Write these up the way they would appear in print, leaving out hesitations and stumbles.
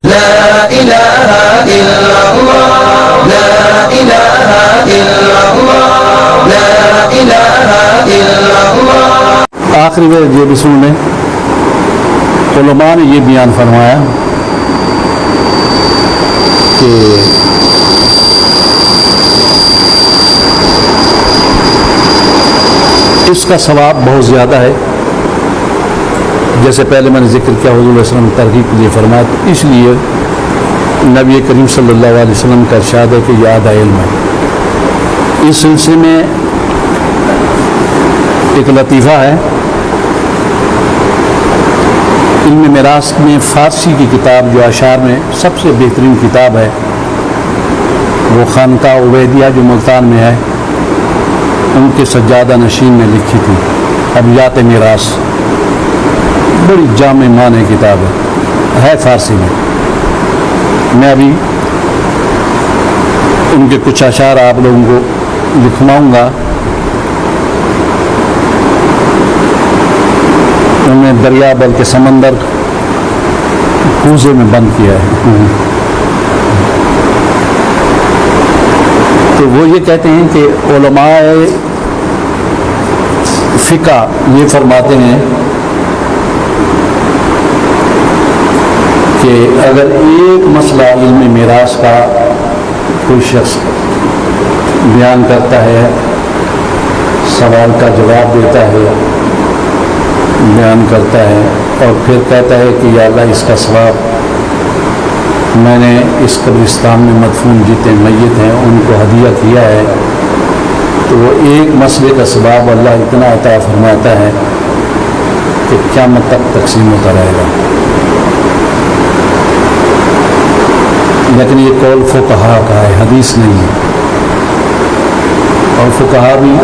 لا الہ الا اللہ لا الہ الا اللہ لا الہ الا اللہ۔ آخری یہ رسول میں علماء نے یہ بیان فرمایا کہ اس کا ثواب بہت زیادہ ہے، جیسے پہلے میں نے ذکر کیا حضور علیہ وسلم ترغیب کے لیے فرمایا، تو اس لیے نبی کریم صلی اللہ علیہ وسلم کا ارشاد ہے کہ یہ آدھا علم ہے۔ اس سلسلے میں ایک لطیفہ ہے، علم میراث میں فارسی کی کتاب جو اشعار میں سب سے بہترین کتاب ہے وہ خانقاہ عبیدیہ جو ملتان میں ہے، ان کے سجادہ نشین نے لکھی تھی ابیات میراث، بڑی جامع معنی کتاب ہے فارسی میں۔ میں ابھی ان کے کچھ اشعار آپ لوگوں کو لکھواؤں گا۔ انہوں نے دریا بلکہ سمندر کوزے میں بند کیا ہے۔ تو وہ یہ کہتے ہیں کہ علماء فقہ یہ فرماتے ہیں کہ اگر ایک مسئلہ علم میراث کا کوئی شخص بیان کرتا ہے، سوال کا جواب دیتا ہے، بیان کرتا ہے اور پھر کہتا ہے کہ یا اللہ اس کا ثواب میں نے اس قبرستان میں مدفون جتنے میت ہیں ان کو ہدیہ کیا ہے، تو وہ ایک مسئلے کا ثواب اللہ اتنا عطا فرماتا ہے کہ قیامت تک تقسیم ہوتا رہے گا۔ لیکن یہ قول فقہا کا ہے، حدیث نہیں ہے، اور فقہا بھی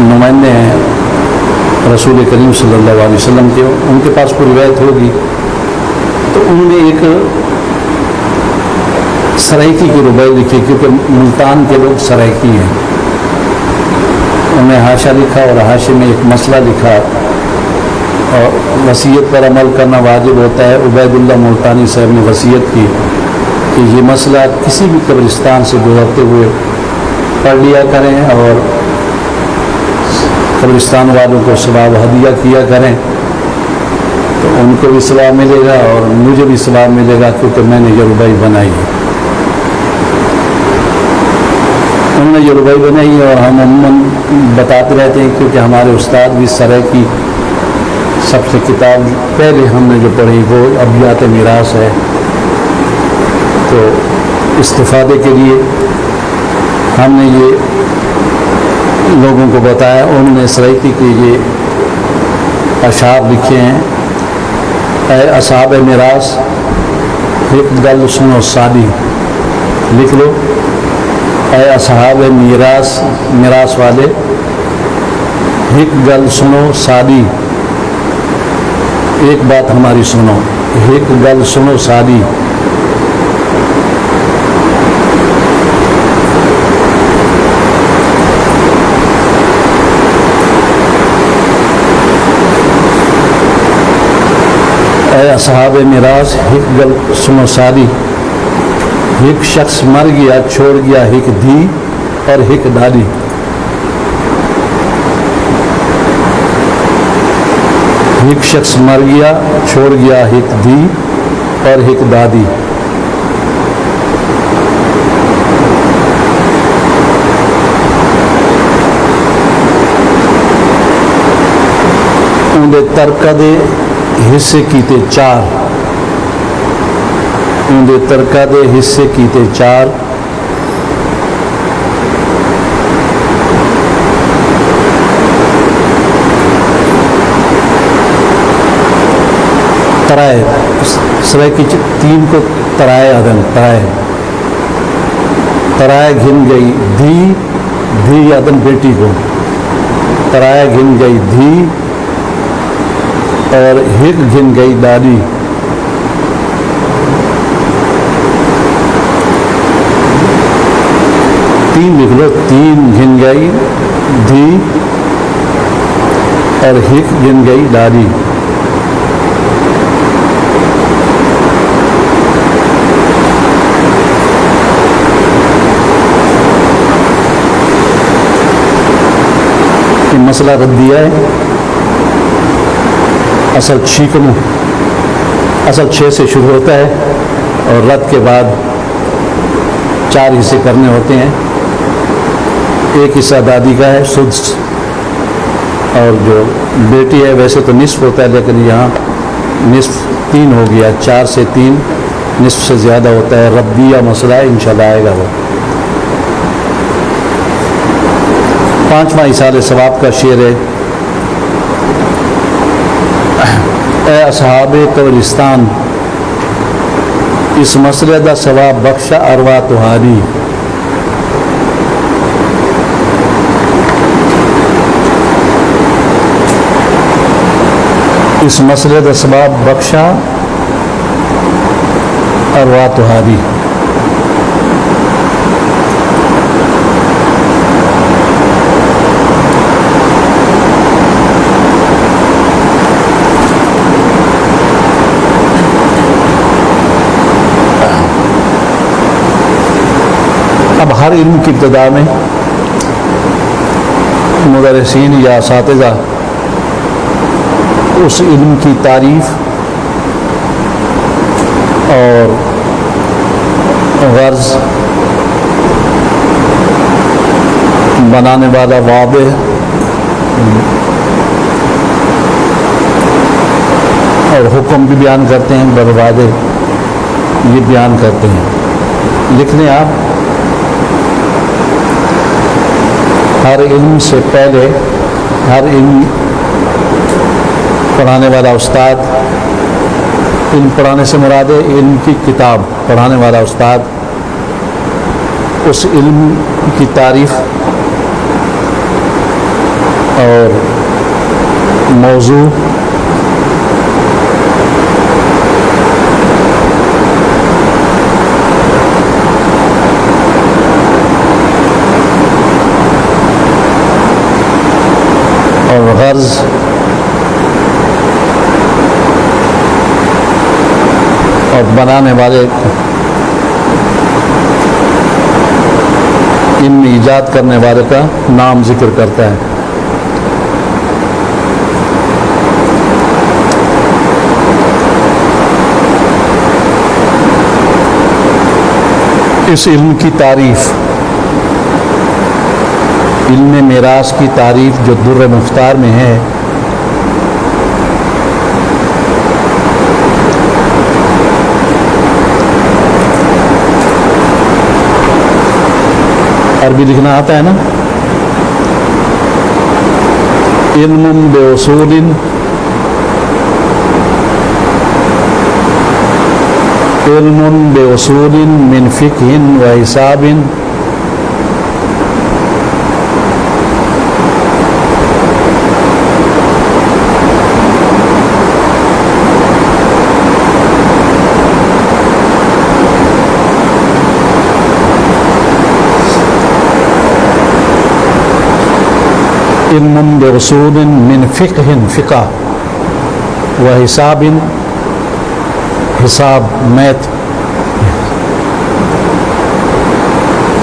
نمائندے ہیں رسول کریم صلی اللہ علیہ وسلم کے، ان کے پاس کوئی روایت ہوگی تو انہوں نے ایک سرائکی کی ربائی لکھی، کیونکہ ملتان کے لوگ سرائکی ہیں، انہوں نے حاشیہ لکھا اور حاشیے میں ایک مسئلہ لکھا، اور وصیت پر عمل کرنا واجب ہوتا ہے۔ عبید اللہ ملتانی صاحب نے وصیت کی کہ یہ مسئلہ کسی بھی قبرستان سے گزرتے ہوئے پڑھ لیا کریں اور قبرستان والوں کو ثواب ہدیہ کیا کریں، تو ان کو بھی ثواب ملے گا اور مجھے بھی ثواب ملے گا، کیونکہ میں نے یہ ربائی بنائی ہے۔ انہوں نے یہ ربائی بنائی اور ہم عموماً بتاتے رہتے ہیں، کیونکہ ہمارے استاد بھی سرائے کی سب سے کتاب پہلے ہم نے جو پڑھی وہ ابیات میراث ہے، تو استفادے کے لیے ہم نے یہ لوگوں کو بتایا۔ انہوں نے سرائکی کے یہ اشعار لکھے ہیں، اے اصحاب میراث ایک گل سنو سادی، لکھ لو، اے اصحاب میراث، میراث والے ایک گل سنو سادی، ایک بات ہماری سنو، ایک گل سنو سادی، اے اصحاب میراث ایک گل سنو سادی، ایک شخص مر گیا چھوڑ گیا ایک دھی اور ایک دادی، ایک شخص مر گیا چھوڑ گیا ایک دھی اور ایک دادی، اندے ترکہ دے حصے کیتے چار، اندے ترکہ دے حصے کیتے چار، ترائے، سرائے کی تین کو ترائے آدم، ترائے گھن گئی دھی، دھی آدم بیٹی کو، ترائے گھن گئی دھی اور ہک گھن گئی دادی، تین لکھ لو، تین گھن گئی دھی اور ہک گھن گئی دادی۔ یہ مسئلہ ردیہ ہے. اصل 6 سے شروع ہوتا ہے اور رد کے بعد 4 حصے کرنے ہوتے ہیں. ایک حصہ دادی کا ہے سدس، اور جو بیٹی ہے ویسے تو نصف ہوتا ہے، لیکن یہاں نصف 3 ہو گیا. 4 سے 3 نصف سے زیادہ ہوتا ہے. ردیہ مسئلہ ہے، انشاءاللہ آئے گا وہ. 5واں ایصال ثواب کا شعر ہے. اے اصحاب قبرستان، اس مسئلے دا ثواب بخشا ارواح تہاری. اس مسئلے دا ثواب بخشا ارواح تہاری. اب ہر علم کی ابتدا میں مدرسین یا اساتذہ اس علم کی تعریف اور غرض بنانے والا واضح اور حکم بھی بیان کرتے ہیں، برواضح یہ بیان کرتے ہیں. لکھ لیں آپ، ہر علم سے پہلے ہر علم پڑھانے والا استاد، علم پڑھانے سے مراد ہے علم کی کتاب پڑھانے والا استاد، اس علم کی تعریف اور موضوع اور غرض اور بنانے والے علم ایجاد کرنے والے کا نام ذکر کرتا ہے. اس علم کی تعریف، علم میراث کی تعریف جو در مختار میں ہے، عربی لکھنا آتا ہے نا؟ علم باصول علم باصول من فقہ و حساب علم باصول من فقہ فقہ و حساب حساب میتھ.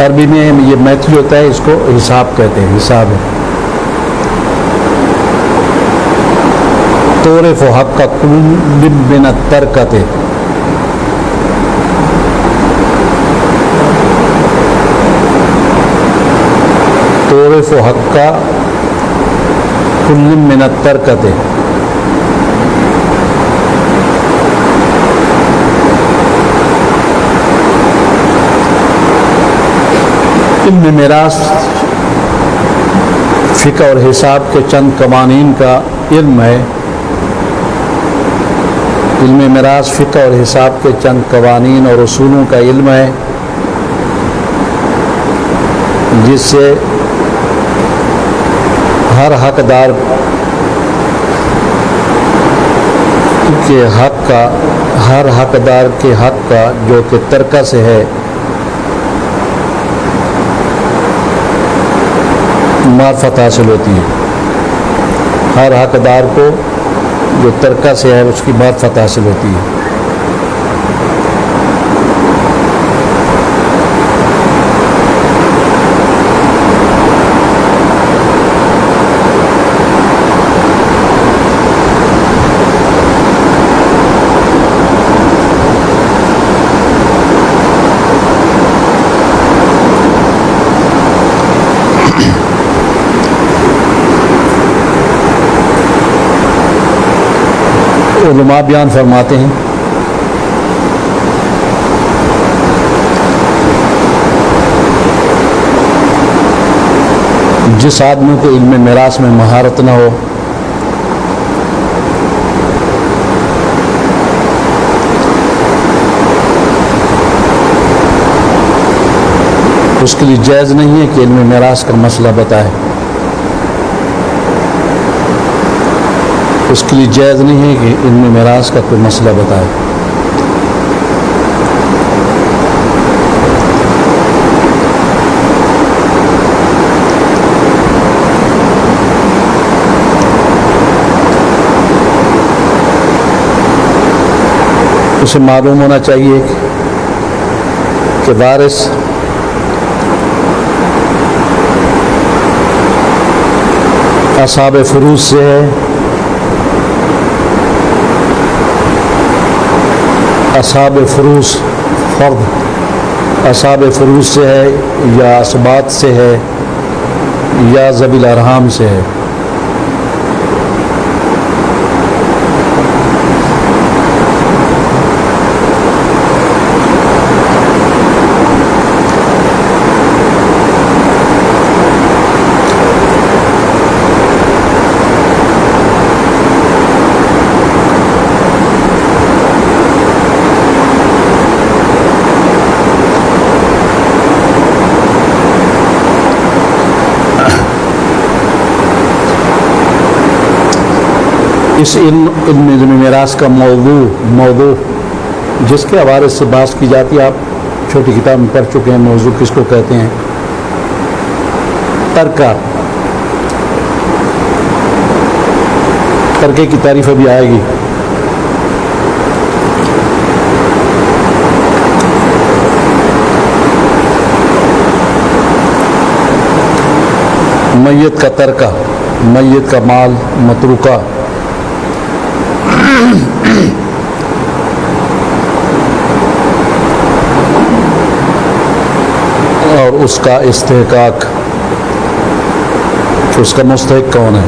عربی میں یہ میتھ جو ہوتا ہے اس کو حساب کہتے ہیں، حساب ہے. تعرف حق کل من الترکۃ، تعرف حق کل من الترکۃ، علم میراث فقہ اور حساب کے چند قوانین کا علم ہے. علم میراث فقہ اور حساب کے چند قوانین اور اصولوں کا علم ہے جس سے ہر حقدار کے حق کا، ہر حقدار کے حق کا جو کہ ترکہ سے ہے، معرفت حاصل ہوتی ہے. ہر حقدار کو جو ترکہ سے ہے اس کی معرفت حاصل ہوتی ہے. علماء بیان فرماتے ہیں جس آدمی کو علم میراث میں مہارت نہ ہو اس کے لیے جائز نہیں ہے کہ علم میراث کا مسئلہ بتائے. اس کے لیے جائز نہیں ہے کہ علم میراث کا کوئی مسئلہ بتائے. اسے معلوم ہونا چاہیے کہ وارث اصحاب فروض سے ہے، اصحاب فروض فرد اصحاب فروض سے ہے یا اسبات سے ہے یا ذوی الارحام سے ہے. اس علم میراث کا موضوع جس کے حوالے سے بحث کی جاتی ہے، آپ چھوٹی کتاب میں پڑھ چکے ہیں. موضوع کس کو کہتے ہیں؟ ترکے کی تعریف ابھی آئے گی. میت کا ترکہ، میت کا مال متروکہ، اور اس کا استحقاق، اس کا مستحق کون ہے.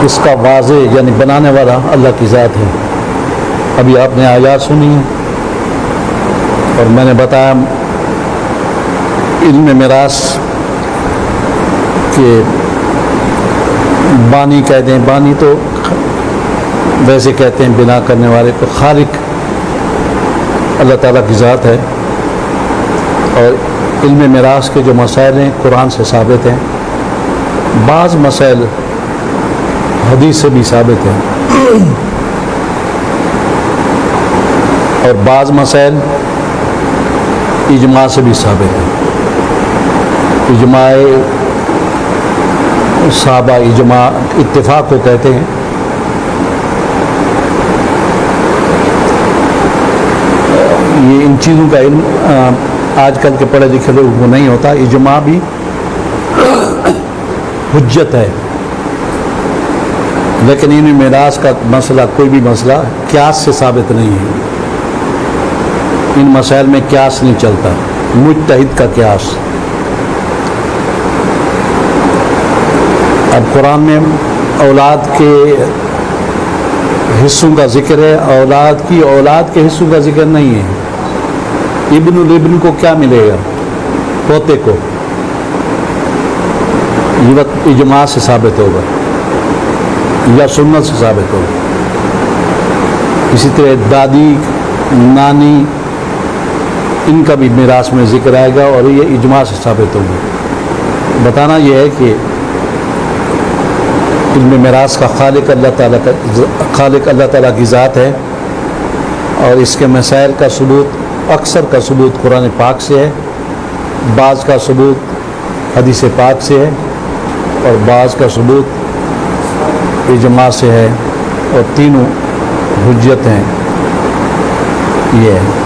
اس کا واضح یعنی بنانے والا اللہ کی ذات ہے. ابھی آپ نے آیات سنی ہیں اور میں نے بتایا علم میراث کہ بانی کہتے ہیں. بانی تو ویسے کہتے ہیں بنا کرنے والے کو. خالق اللہ تعالیٰ کی ذات ہے. اور علم میراث کے جو مسائل ہیں قرآن سے ثابت ہیں. بعض مسائل حدیث سے بھی ثابت ہیں اور بعض مسائل اجماع سے بھی ثابت ہیں. اجماع صحابہ، اجماع اتفاق کو کہتے ہیں. یہ ان چیزوں کا علم آج کل کے پڑھے لکھے لوگوں کو نہیں ہوتا. اجماع بھی حجت ہے، لیکن ان میراث کا مسئلہ کوئی بھی مسئلہ قیاس سے ثابت نہیں ہے. ان مسائل میں قیاس نہیں چلتا، مجتہد کا قیاس. اب قرآن میں اولاد کے حصوں کا ذکر ہے، اولاد کے حصوں کا ذکر نہیں ہے. ابن الابن کو کیا ملے گا؟ پوتے کو. یہ وقت اجماع سے ثابت ہوگا یا سنت سے ثابت ہوگا. اسی طرح دادی، نانی، ان کا بھی میراث میں ذکر آئے گا اور یہ اجماع سے ثابت ہوگا. بتانا یہ ہے کہ علم میراث کا خالق اللہ تعالیٰ کی ذات ہے اور اس کے مسائل کا ثبوت، اکثر کا ثبوت قرآن پاک سے ہے، بعض کا ثبوت حدیث پاک سے ہے اور بعض کا ثبوت اجماع سے ہے. اور تینوں حجت ہیں. یہ ہے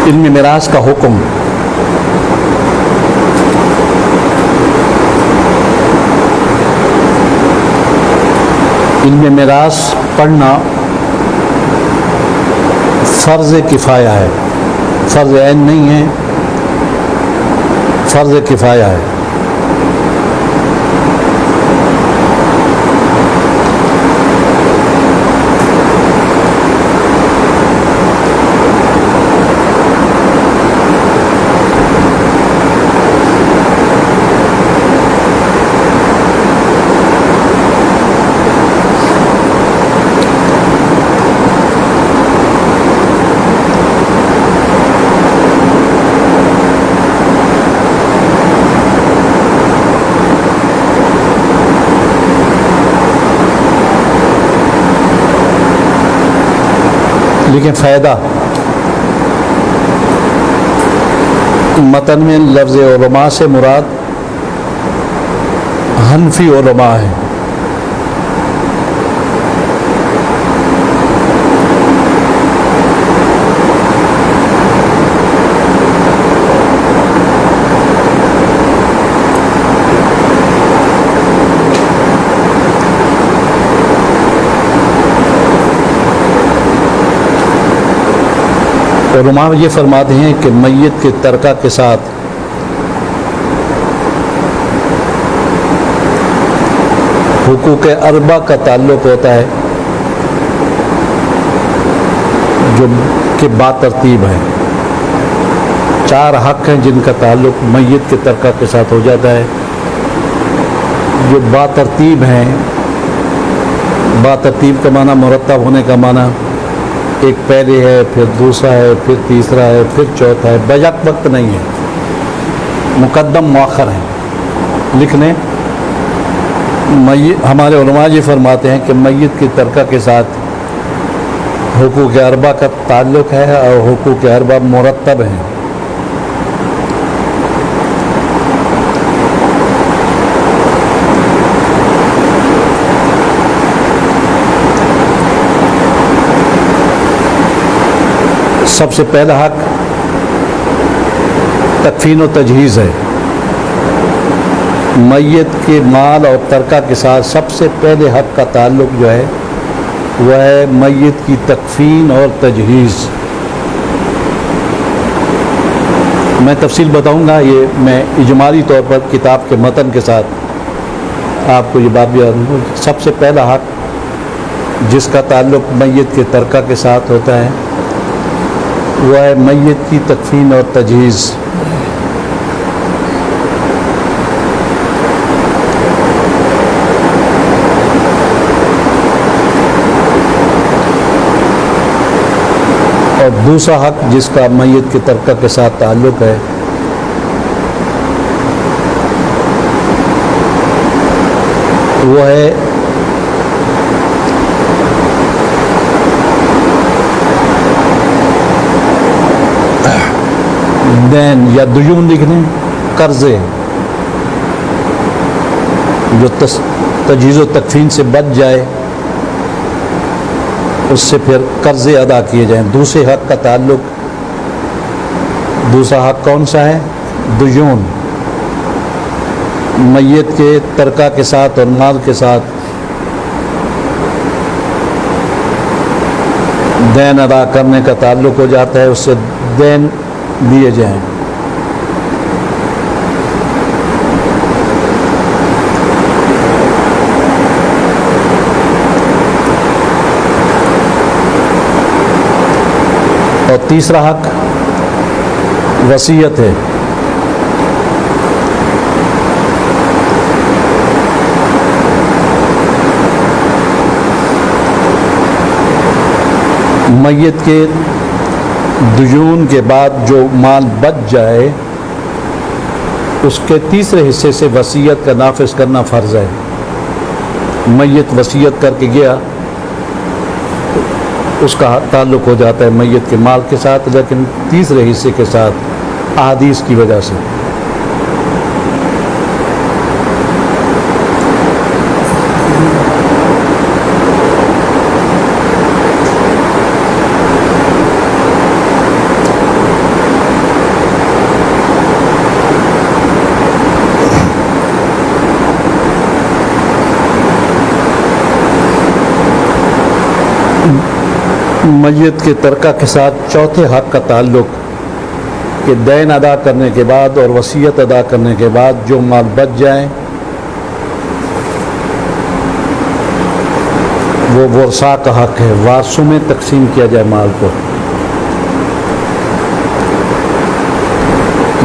علم میراث کا حکم علم میراث پڑھنا فرض کفایہ ہے، فرض عین نہیں ہے، فرض کفایہ ہے۔ لیکن فائدہ متن میں لفظ علماء سے مراد حنفی علماء ہے، علماء یہ فرماتے ہیں کہ میت کے ترکہ کے ساتھ حقوق اربع کا تعلق ہوتا ہے جو کہ باترتیب ہے۔ 4 حق ہیں جن کا تعلق میت کے ترکہ کے ساتھ ہو جاتا ہے، جو باترتیب ہیں۔ باترتیب کا معنی مرتب ہونے کا معنی، ایک پہلے ہے، پھر دوسرا ہے، پھر تیسرا ہے، پھر چوتھا ہے، بیک وقت نہیں ہے، مقدم مؤخر ہے۔ لکھنے ہمارے علماء یہ فرماتے ہیں کہ میت کی ترکہ کے ساتھ حقوق اربع کا تعلق ہے اور حقوق اربع مرتب ہیں۔ سب سے پہلا حق تکفین و تجہیز ہے۔ میت کے مال اور ترکہ کے ساتھ سب سے پہلے حق کا تعلق جو ہے وہ ہے میت کی تکفین اور تجہیز۔ میں تفصیل بتاؤں گا، یہ میں اجمالی طور پر کتاب کے متن کے ساتھ آپ کو یہ بات بھی یاد ہو۔ سب سے پہلا حق جس کا تعلق میت کے ترکہ کے ساتھ ہوتا ہے وہ ہے میت کی تکفین اور تجہیز۔ اور دوسرا حق جس کا میت کے ترکہ کے ساتھ تعلق ہے وہ ہے دین یا دیون، لکھنے قرضے، جو تجہیز و تکفین سے بچ جائے اس سے پھر قرضے ادا کیے جائیں۔ دوسرے حق کا تعلق، دوسرا حق کون سا ہے؟ دیون، میت کے ترکہ کے ساتھ اور مال کے ساتھ دین ادا کرنے کا تعلق ہو جاتا ہے، اس سے دین دیے جائیں۔ اور تیسرا حق وصیت ہے۔ میت کے دیون کے بعد جو مال بچ جائے اس کے تیسرے حصے سے وصیت کا نافذ کرنا فرض ہے۔ میت وصیت کر کے گیا، اس کا تعلق ہو جاتا ہے میت کے مال کے ساتھ، لیکن تیسرے حصے کے ساتھ احادیث کی وجہ سے۔ میت کے ترکہ کے ساتھ چوتھے حق کا تعلق کہ دین ادا کرنے کے بعد اور وصیت ادا کرنے کے بعد جو مال بچ جائیں وہ ورثاء کا حق ہے، وارثوں میں تقسیم کیا جائے مال کو۔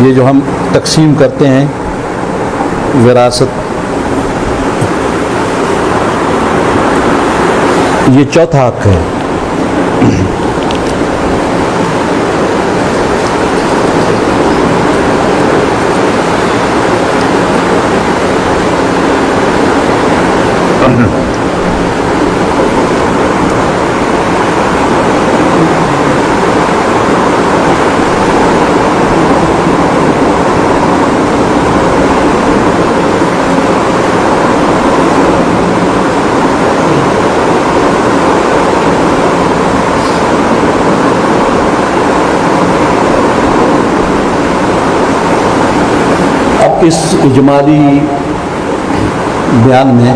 یہ جو ہم تقسیم کرتے ہیں وراثت، یہ چوتھا حق ہے۔ اس اجمالی بیان میں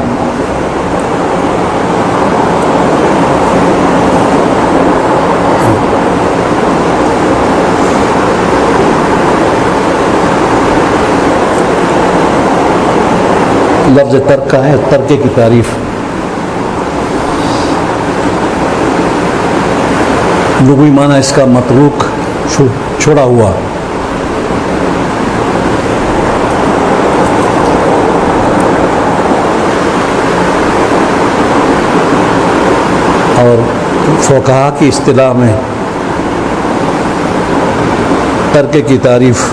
لفظ ترکہ ہے، ترکے کی تعریف لغوی معنی اس کا متروک، چھوڑا ہوا۔ اور فقہا کی اصطلاح میں ترکے کی تعریف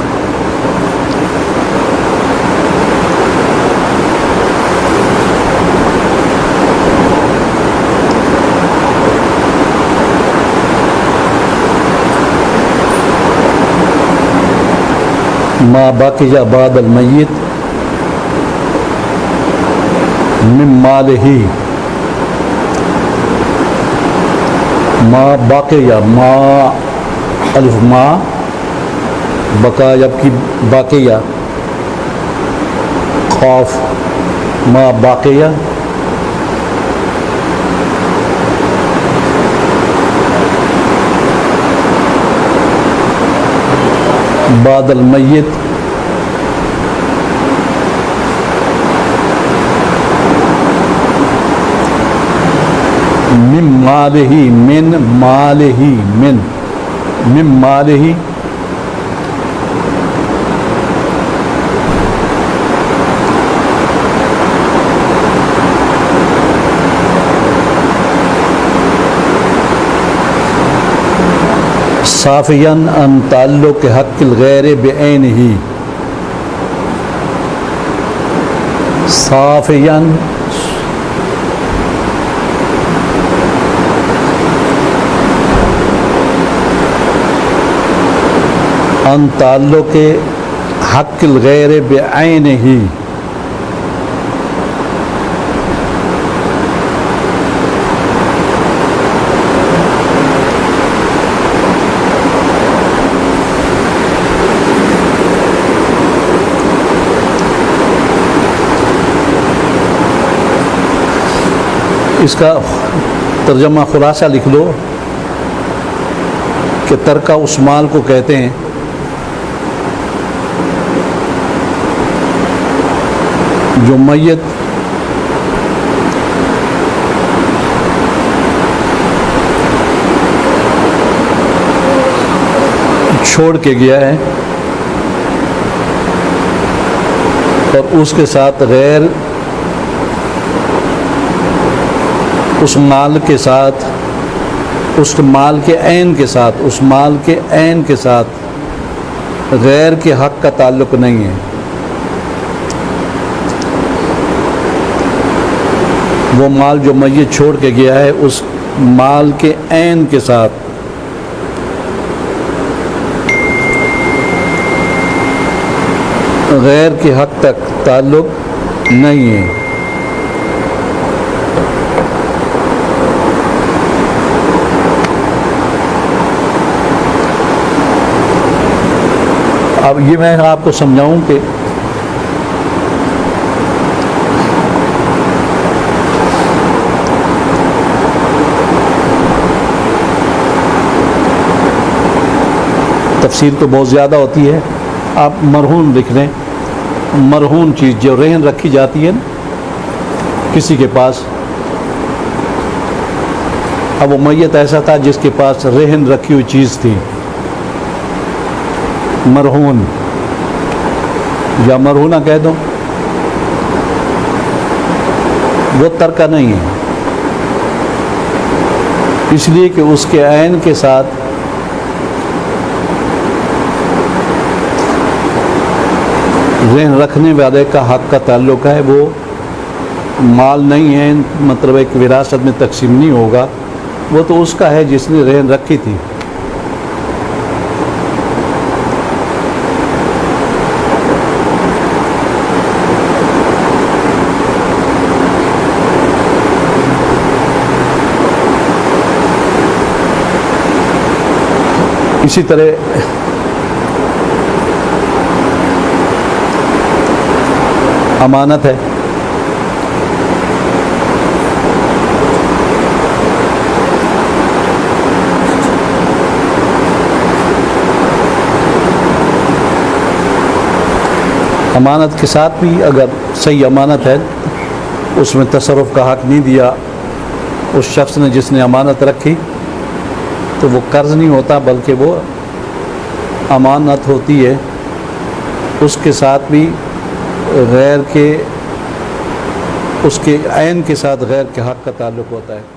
ما بقي بعد الميت من ماله، ما باقیہ، ما الف ما بقا جب کی باقیہ، خوف ما باقیہ بعد المیت من مالہ، من مالہ، من مالہ صافیاً ان تعلق حق الغیر بعینہ، صافیاً ان تعلق حق الغیر بعینہ، اس کا ترجمہ خلاصہ لکھ لو کہ ترکہ اس مال کو کہتے ہیں جو میت چھوڑ کے گیا ہے اور اس کے ساتھ غیر اس مال کے ساتھ، اس مال کے عین کے ساتھ، اس مال کے عین کے ساتھ غیر کے حق کا تعلق نہیں ہے۔ وہ مال جو میت چھوڑ کے گیا ہے اس مال کے عین کے ساتھ غیر کے حق تک تعلق نہیں ہے۔ اب یہ میں آپ کو سمجھاؤں کہ تفسیر تو بہت زیادہ ہوتی ہے، آپ مرہون لکھ لیں۔ مرہون چیز جو رہن رکھی جاتی ہے کسی کے پاس، اب وہ میت ایسا تھا جس کے پاس رہن رکھی ہوئی چیز تھی، مرہون یا مرہونہ کہہ دو، وہ ترکہ نہیں ہے، اس لیے کہ اس کے عین کے ساتھ رہن رکھنے والے کا حق کا تعلق ہے، وہ مال نہیں ہے، مطلب ایک وراثت میں تقسیم نہیں ہوگا، وہ تو اس کا ہے جس نے رہن رکھی تھی۔ اسی طرح امانت ہے، امانت کے ساتھ بھی اگر صحیح امانت ہے، اس میں تصرف کا حق نہیں دیا اس شخص نے جس نے امانت رکھی، تو وہ قرض نہیں ہوتا بلکہ وہ امانت ہوتی ہے، اس کے ساتھ بھی غیر کے، اس کے عین کے ساتھ غیر کے حق کا تعلق ہوتا ہے۔